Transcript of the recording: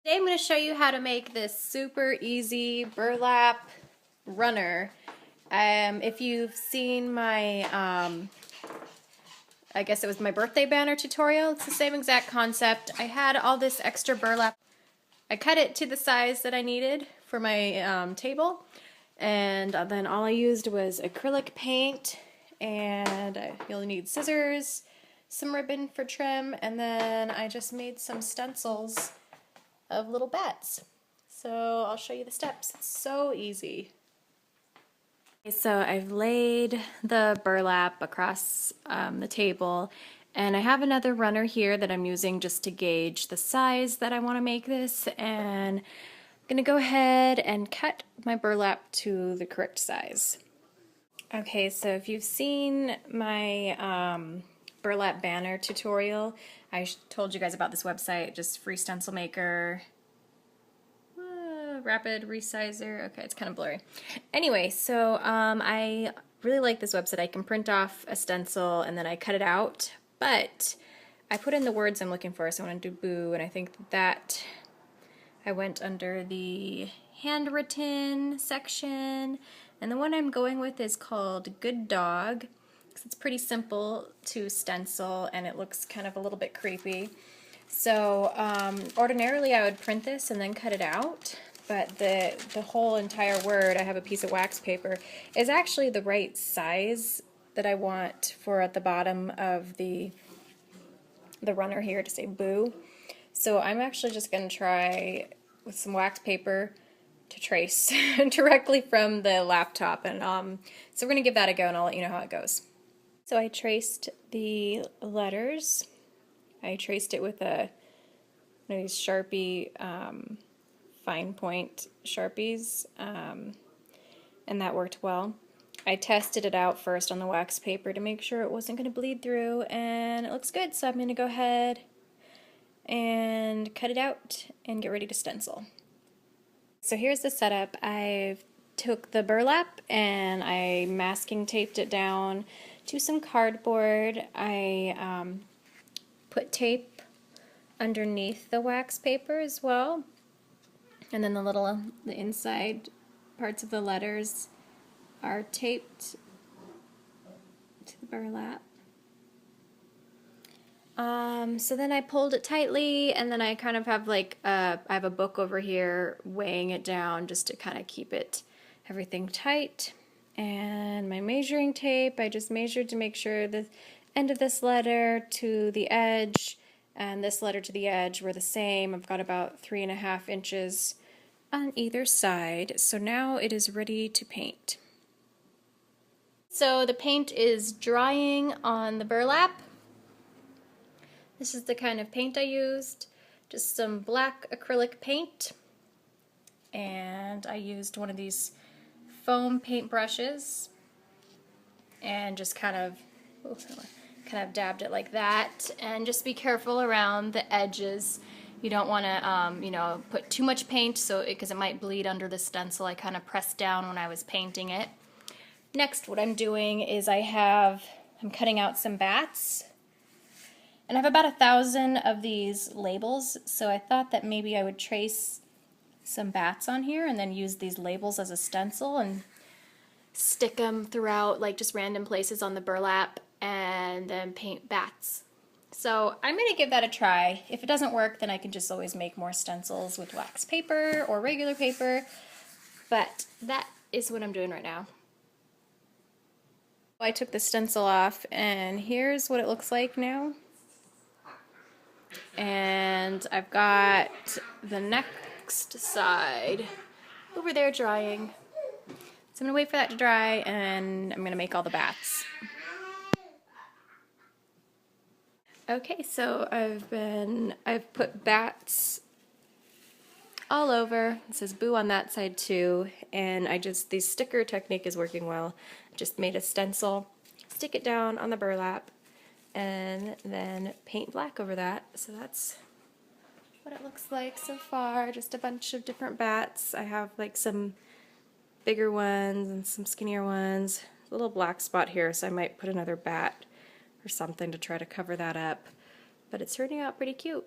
Today I'm going to show you how to make this super easy burlap runner. If you've seen my, I guess it was my birthday banner tutorial, it's the same exact concept. I had all this extra burlap. I cut it to the size that I needed for my table, and then all I used was acrylic paint, and you'll need scissors, some ribbon for trim, and then I just made some stencils of little bats. So I'll show you the steps. It's so easy. Okay, so I've laid the burlap across the table, and I have another runner here that I'm using just to gauge the size that I want to make this, and I'm going to go ahead and cut my burlap to the correct size. Okay, so if you've seen my burlap banner tutorial, I told you guys about this website, just Free Stencil Maker, Rapid Resizer. Okay, it's kind of blurry. Anyway, so I really like this website. I can print off a stencil and then I cut it out, but I put in the words I'm looking for, so I want to do boo, and I think that I went under the handwritten section, and the one I'm going with is called Good Dog. It's pretty simple to stencil and it looks kind of a little bit creepy. So ordinarily I would print this and then cut it out, but the whole entire word, I have a piece of wax paper, is actually the right size that I want for at the bottom of the runner here to say boo. So I'm actually just going to try with some wax paper to trace directly from the laptop, and so we're going to give that a go and I'll let you know how it goes. So I traced the letters. I traced it with one of these Sharpie fine point Sharpies, and that worked well. I tested it out first on the wax paper to make sure it wasn't going to bleed through, and it looks good, so I'm going to go ahead and cut it out and get ready to stencil. So here's the setup. I took the burlap and I masking taped it down to some cardboard. I put tape underneath the wax paper as well, and then the inside parts of the letters are taped to the burlap. So then I pulled it tightly, and then I kind of have like I have a book over here weighing it down just to kind of keep everything tight. And my measuring tape, I just measured to make sure the end of this letter to the edge and this letter to the edge were the same. I've got about 3.5 inches on either side. So now it is ready to paint. So the paint is drying on the burlap. This is the kind of paint I used, just some black acrylic paint, and I used one of these foam paint brushes and just kind of dabbed it like that, and just be careful around the edges. You don't want to put too much paint because it might bleed under the stencil. I kind of pressed down when I was painting it. Next, what I'm doing is I'm cutting out some bats. And I have about 1,000 of these labels, so I thought that maybe I would trace some bats on here and then use these labels as a stencil and stick them throughout, like just random places on the burlap, and then paint bats. So I'm going to give that a try. If it doesn't work, then I can just always make more stencils with wax paper or regular paper, but that is what I'm doing right now. I took the stencil off, and here's what it looks like now. And I've got the next side over there drying. So I'm going to wait for that to dry, and I'm going to make all the bats. Okay, so I've put bats all over. It says boo on that side too, and the sticker technique is working well. Just made a stencil, stick it down on the burlap, and then paint black over that. So that's what it looks like so far. Just a bunch of different bats. I have like some bigger ones and some skinnier ones. A little black spot here, so I might put another bat or something to try to cover that up. But it's turning out pretty cute.